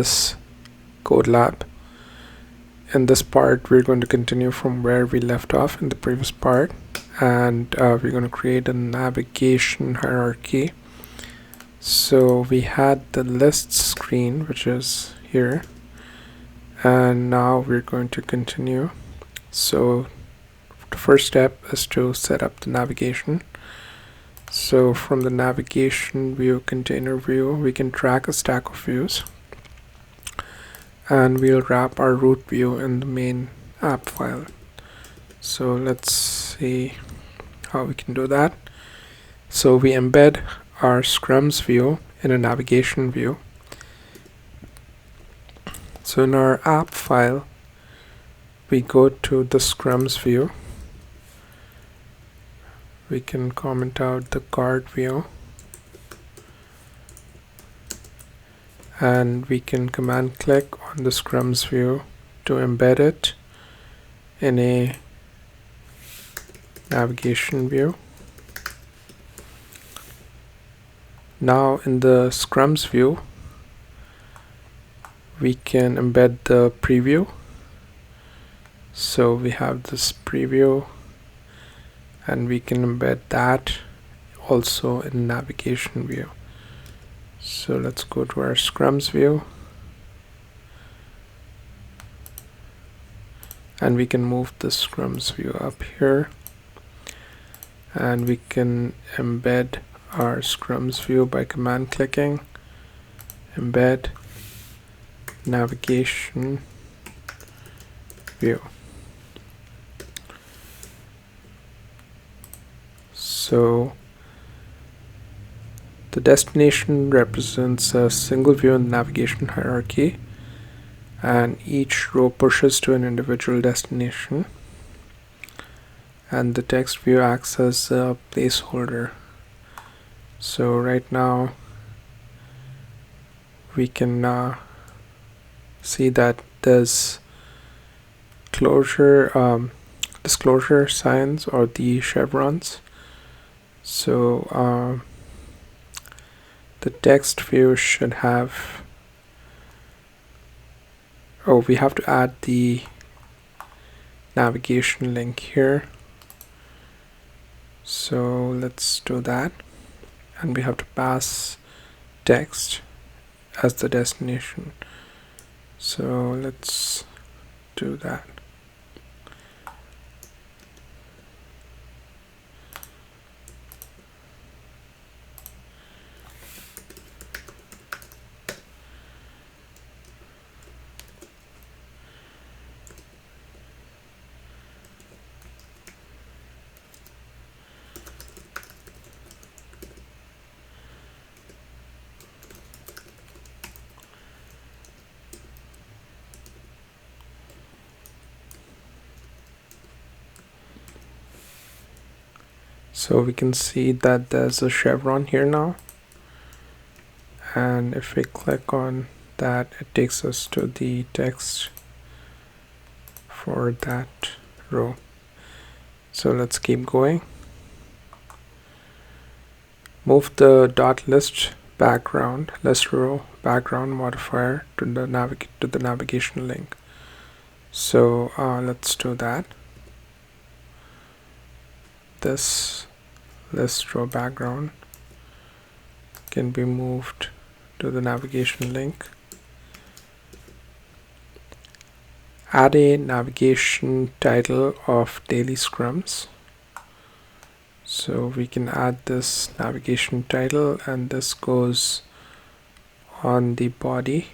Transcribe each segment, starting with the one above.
this CodeLab. In this part, we're going to continue from where we left off in the previous part, and we're going to create a navigation hierarchy. So we had the list screen, which is here, and now we're going to continue. So the first step is to set up the navigation. So from the navigation view, container view, we can track a stack of views, and we'll wrap our root view in the main app file. So let's see how we can do that. So we embed our scrums view in a navigation view. So in our app file, we go to the scrums view. We can comment out the card view, and we can command click on the scrums view to embed it in a navigation view. Now in the scrums view, we can embed the preview. So we have this preview, and we can embed that also in navigation view. So let's go to our scrums view, and we can move the scrums view up here, and we can embed our scrums view by command clicking embed navigation view. So the destination represents a single view in the navigation hierarchy, and each row pushes to an individual destination, and the text view acts as a placeholder. So right now we can see that there's disclosure signs, or the chevrons. So the text view should have, we have to add the navigation link here. So let's do that, and we have to pass text as the destination. So let's do that. So we can see that there's a chevron here now, and if we click on that, it takes us to the text for that row. So let's keep going. Move the .list background, list row background modifier to the navigation link. So let's do that. This list row background can be moved to the navigation link. Add a navigation title of daily scrums. So we can add this navigation title, and this goes on the body.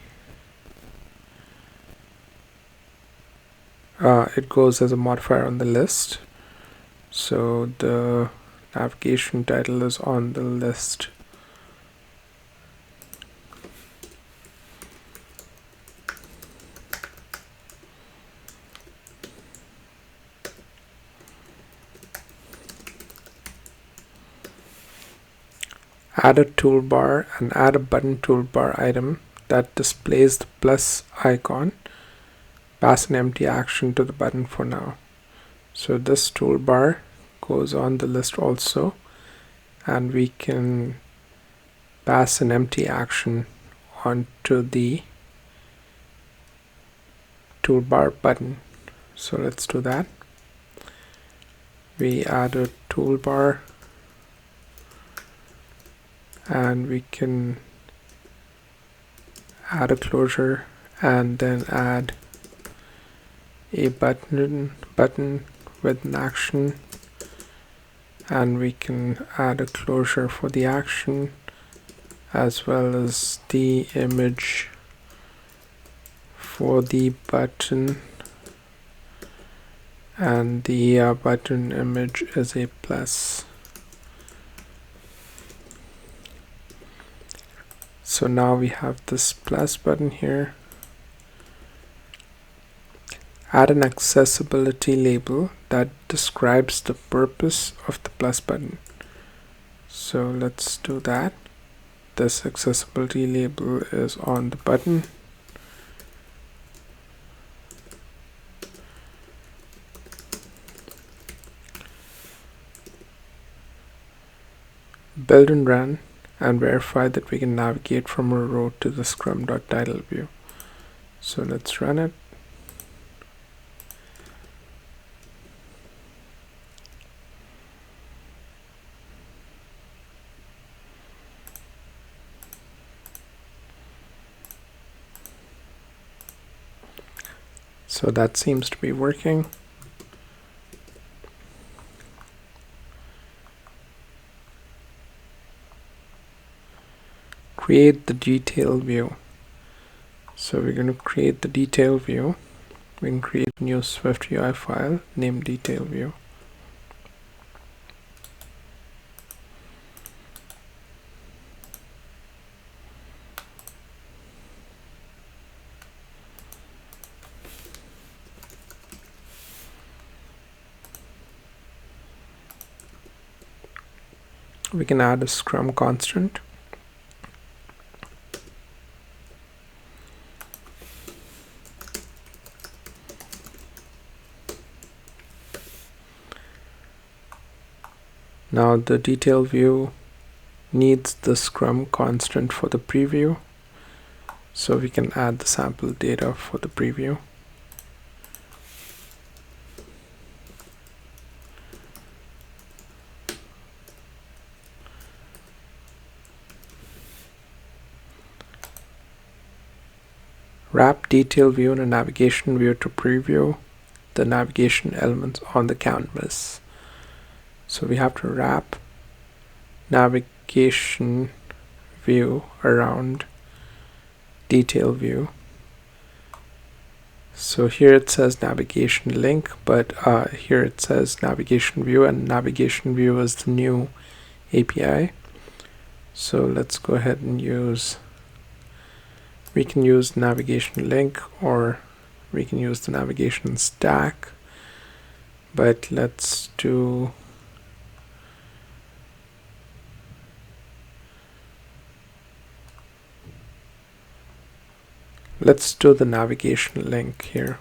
It goes as a modifier on the list. So the navigation title is on the list. Add a toolbar, and add a button toolbar item that displays the plus icon. Pass an empty action to the button for now. So this toolbar goes on the list also, and we can pass an empty action onto the toolbar button. So let's do that. We add a toolbar, and we can add a closure and then add a button with an action, and we can add a closure for the action as well as the image for the button, and the button image is a plus. So now we have this plus button here. Add an accessibility label that describes the purpose of the plus button. So let's do that. This accessibility label is on the button. Build and run, and verify that we can navigate from a row to the scrum.title view. So let's run it. So that seems to be working. Create the detail view. So we're going to create the detail view. We can create a new SwiftUI file named detail view. We can add a Scrum constant. Now the detail view needs the Scrum constant for the preview, so we can add the sample data for the preview. Wrap detail view and a navigation view to preview the navigation elements on the canvas. So we have to wrap navigation view around detail view. So here it says navigation link, but here it says navigation view, and navigation view is the new API. So let's go ahead and we can use navigation link, or we can use the navigation stack, but let's do the navigation link here.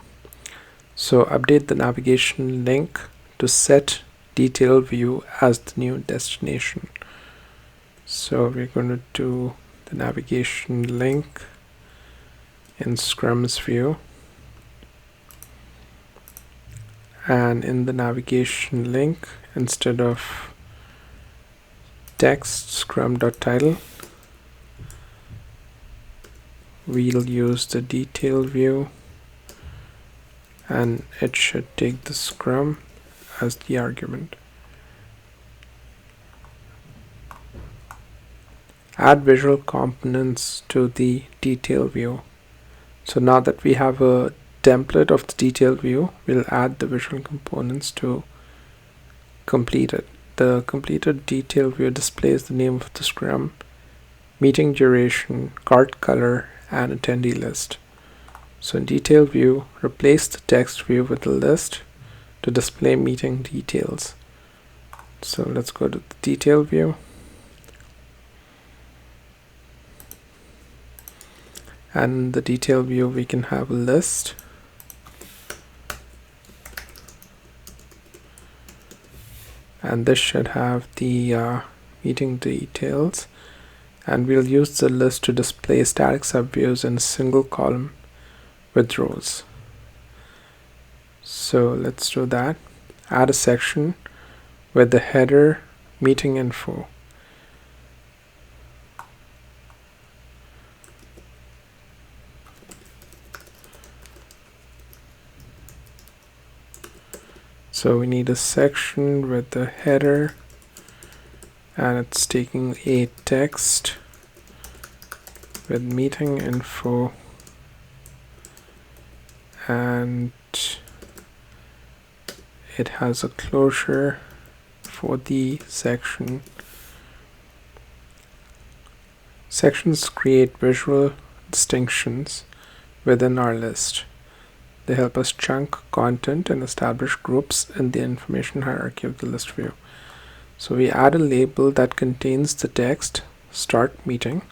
So update the navigation link to set detail view as the new destination. So we're going to do the navigation link in Scrum's view, and in the navigation link, instead of text scrum.title, we'll use the detail view, and it should take the Scrum as the argument. Add visual components to the detail view. So now that we have a template of the detail view, we'll add the visual components to complete it. The completed detail view displays the name of the Scrum, meeting duration, card color, and attendee list. So in detail view, replace the text view with the list to display meeting details. So let's go to the detail view. And in the detail view, we can have a list. And this should have the meeting details. And we'll use the list to display static subviews in a single column with rows. So let's do that. Add a section with the header meeting info. So we need a section with the header, and it's taking a text with meeting info, and it has a closure for the section. Sections create visual distinctions within our list. They help us chunk content and establish groups in the information hierarchy of the list view. So we add a label that contains the text start meeting.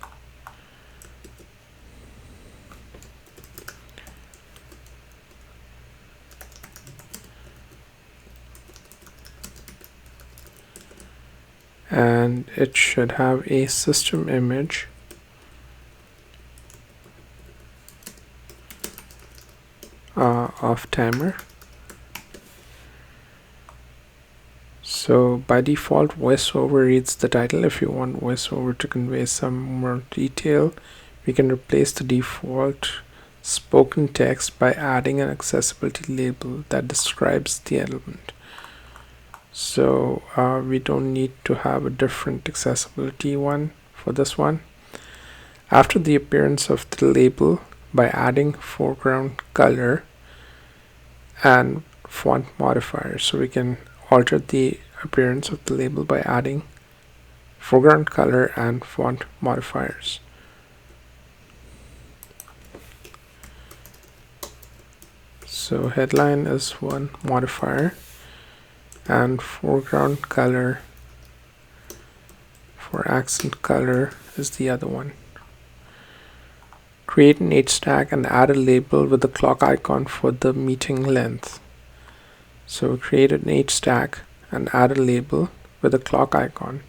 And it should have a system image of timer. So by default, VoiceOver reads the title. If you want VoiceOver to convey some more detail, we can replace the default spoken text by adding an accessibility label that describes the element. So we don't need to have a different accessibility one for this one. After the appearance of the label, by adding foreground color and font modifier. So we can alter the appearance of the label by adding foreground color and font modifiers. So headline is one modifier, and foreground color for accent color is the other one. Create an H stack and add a label with the clock icon for the meeting length. So create an H stack and add a label with a clock icon.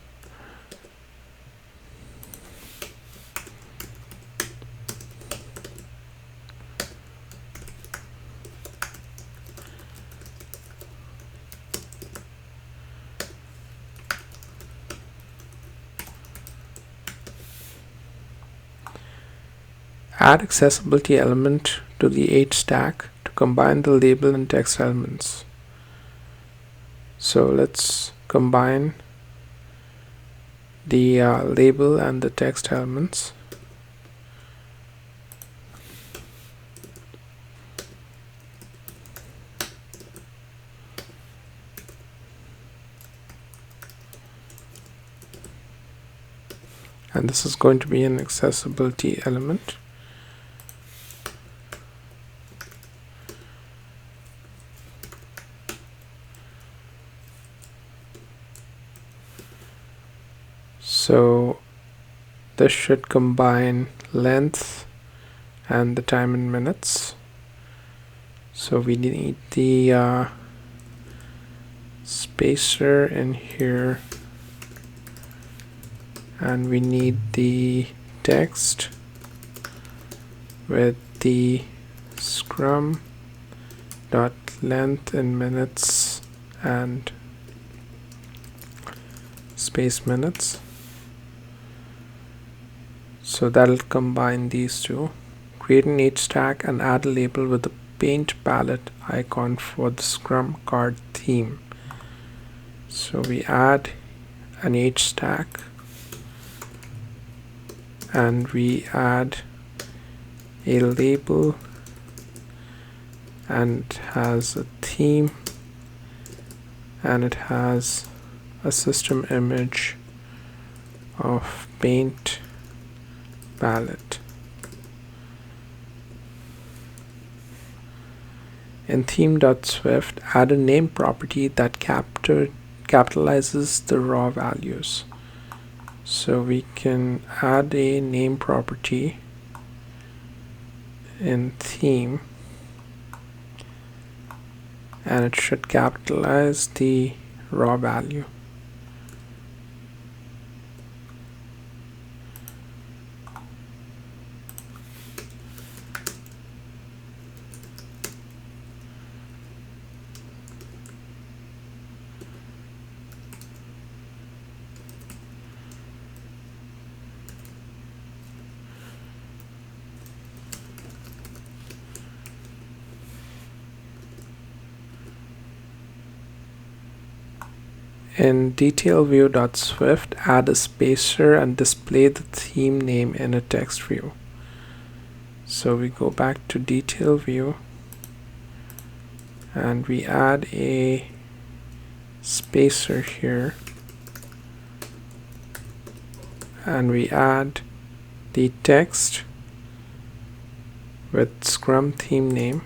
Add accessibility element to the H stack to combine the label and text elements. So let's combine the label and the text elements. And this is going to be an accessibility element. So this should combine length and the time in minutes. So we need the spacer in here, and we need the text with the scrum dot length in minutes and space minutes. So that'll combine these two. Create an H stack and add a label with the paint palette icon for the Scrum card theme. So we add an H stack and we add a label, and it has a theme and it has a system image of paint palette. In theme.swift, add a name property that capitalizes the raw values. So we can add a name property in theme, and it should capitalize the raw value. In detail view.swift, add a spacer and display the theme name in a text view. So we go back to detail view and we add a spacer here, and we add the text with Scrum theme name.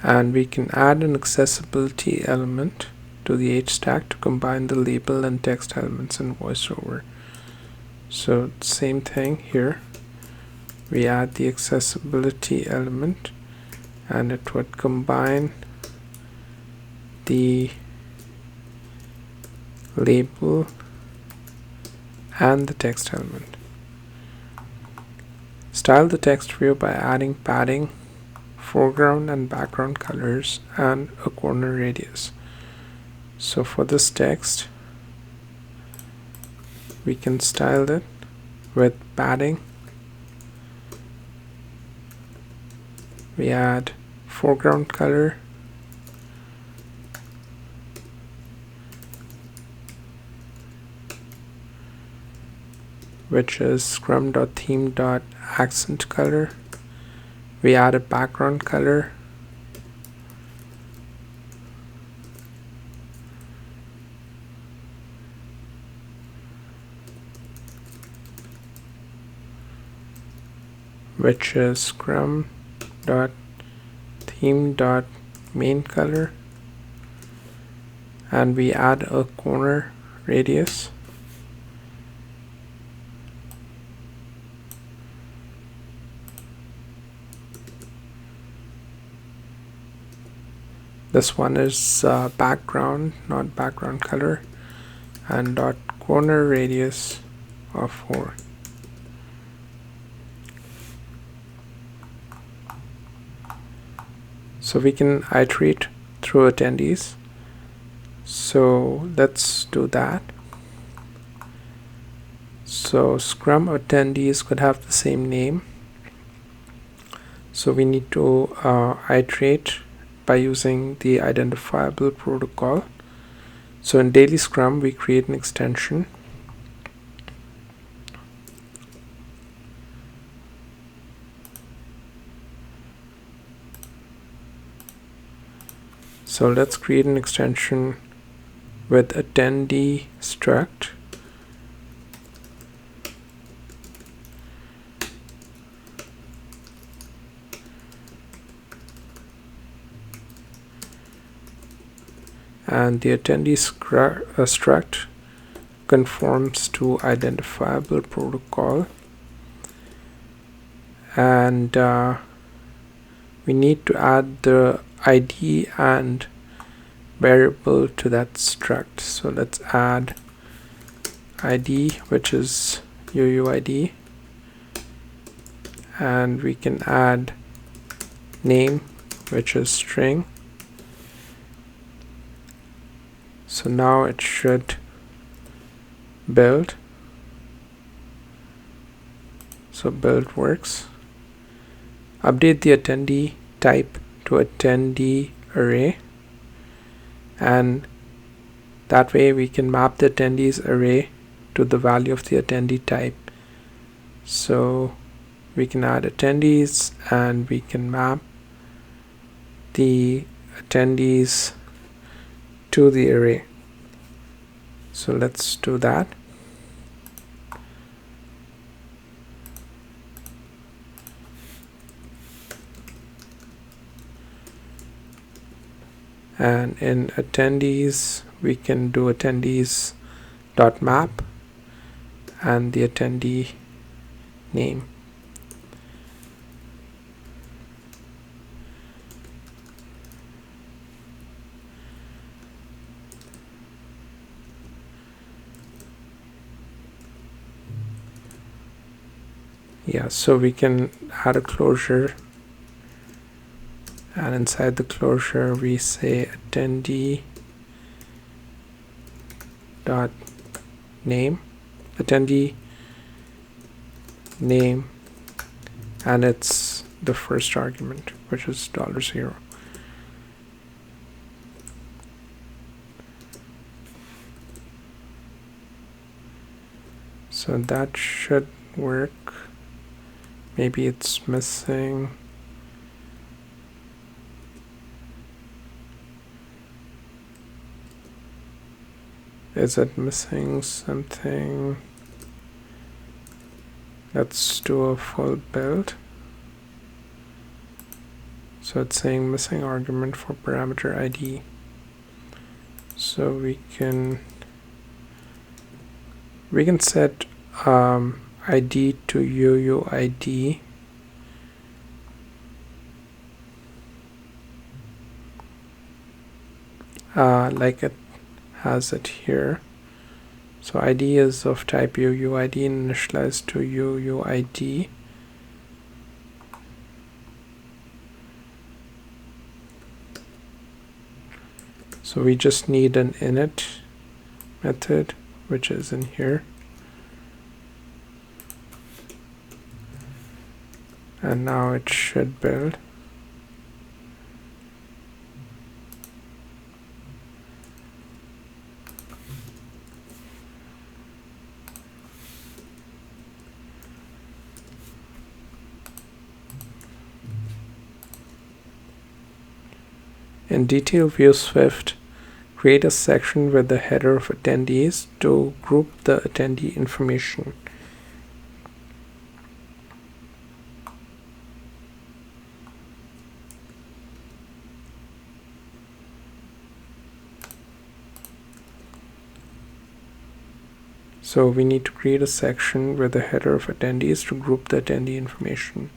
And we can add an accessibility element to the H stack to combine the label and text elements in VoiceOver. So same thing here. We add the accessibility element and it would combine the label and the text element. Style the text view by adding padding, foreground and background colors, and a corner radius. So for this text, we can style it with padding. We add foreground color, which is scrum.theme.accent color. We add a background color, which is scrum.theme.main color, and we add a corner radius. This one is background, not background color, and dot corner radius of 4. So we can iterate through attendees. So let's do that. So Scrum attendees could have the same name. So we need to iterate by using the identifiable protocol. So in daily Scrum, we create an extension. So let's create an extension with attendee struct. And the attendee struct conforms to identifiable protocol, and we need to add the ID and variable to that struct. So let's add ID, which is UUID, and we can add name, which is string. So now it should build. So build works. Update the attendee type to attendee array, and that way we can map the attendees array to the value of the attendee type. So we can add attendees and we can map the attendees to the array. So let's do that. And in attendees, we can do attendees.map and the attendee name. Yeah, so we can add a closure, and inside the closure we say attendee dot name, attendee name, and it's the first argument, which is $0. So that should work. Maybe it's missing. Is it missing something? Let's do a full build. So it's saying missing argument for parameter ID. So we can set ID to UUID. Like it has it here. So ID is of type UUID and initialized to UUID. So we just need an init method, which is in here. And now it should build. In detail view Swift, create a section with the header of attendees to group the attendee information. So we need to create a section with the header of attendees to group the attendee information.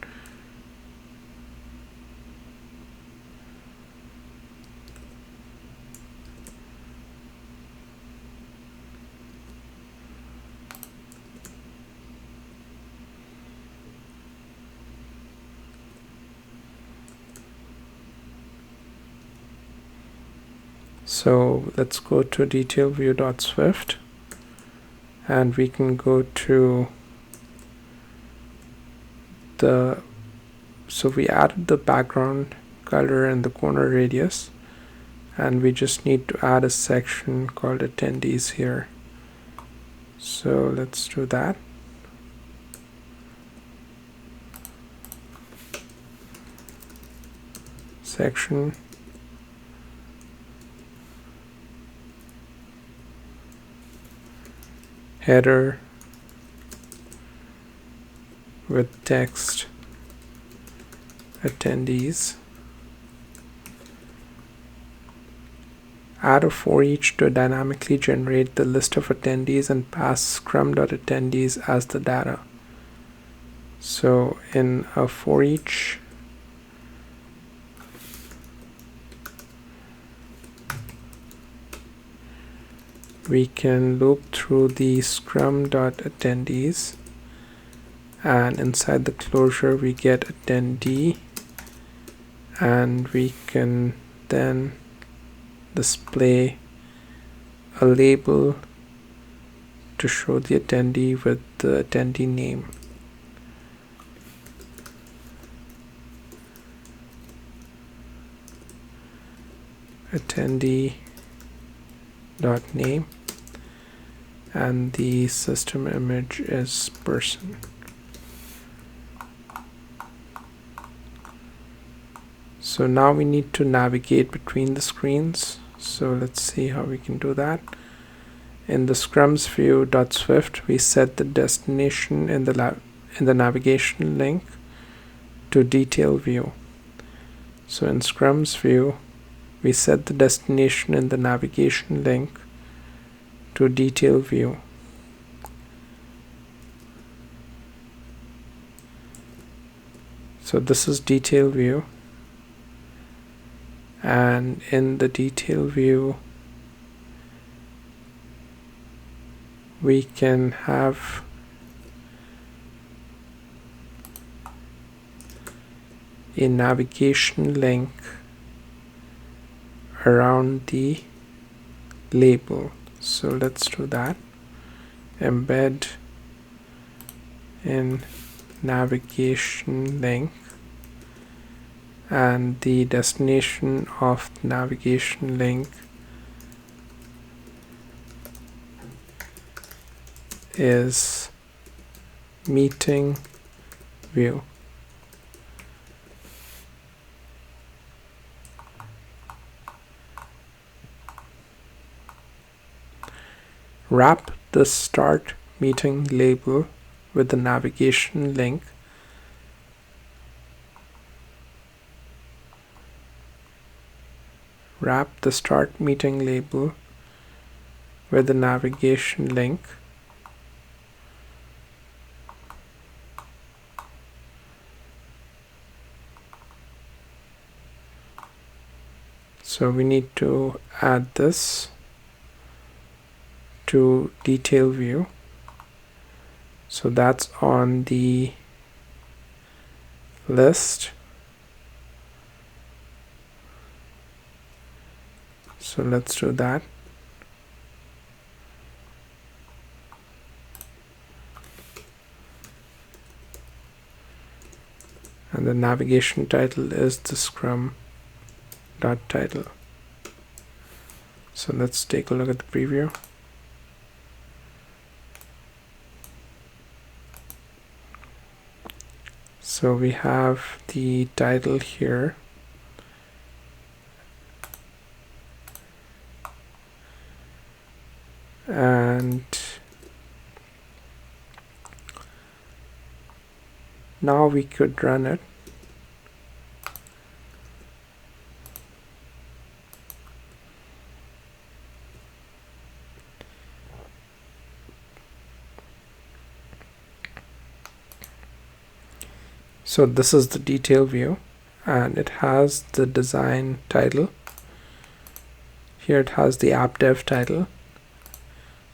So let's go to detail view.swift, and we can go to so we added the background color and the corner radius, and we just need to add a section called attendees here. So let's do that. Section, header with text attendees. Add a for each to dynamically generate the list of attendees and pass scrum.attendees as the data. So in a for each, we can loop through the scrum.attendees, and inside the closure we get attendee, and we can then display a label to show the attendee with the attendee name. Attendee dot name, and the system image is person. So now we need to navigate between the screens. So let's see how we can do that. In the scrums view.swift, we set the destination in the navigation link to detail view. So in scrums view, we set the destination in the navigation link to detail view. So this is detail view, and in the detail view we can have a navigation link around the label. So let's do that. Embed in navigation link, and the destination of the navigation link is meeting view. Wrap the start meeting label with the navigation link. Wrap the start meeting label with the navigation link. So we need to add this to detail view. So that's on the list. So let's do that. And the navigation title is the scrum.title. So let's take a look at the preview. So we have the title here. And now we could run it. So this is the detail view, and it has the design title. Here it has the app dev title.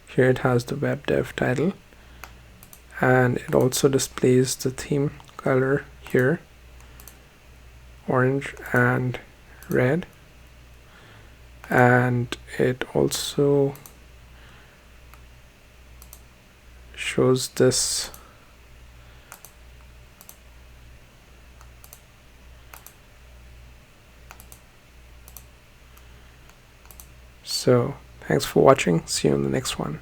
Here it has the web dev title, and it also displays the theme color here, orange and red, and it also shows this So thanks for watching. See you in the next one.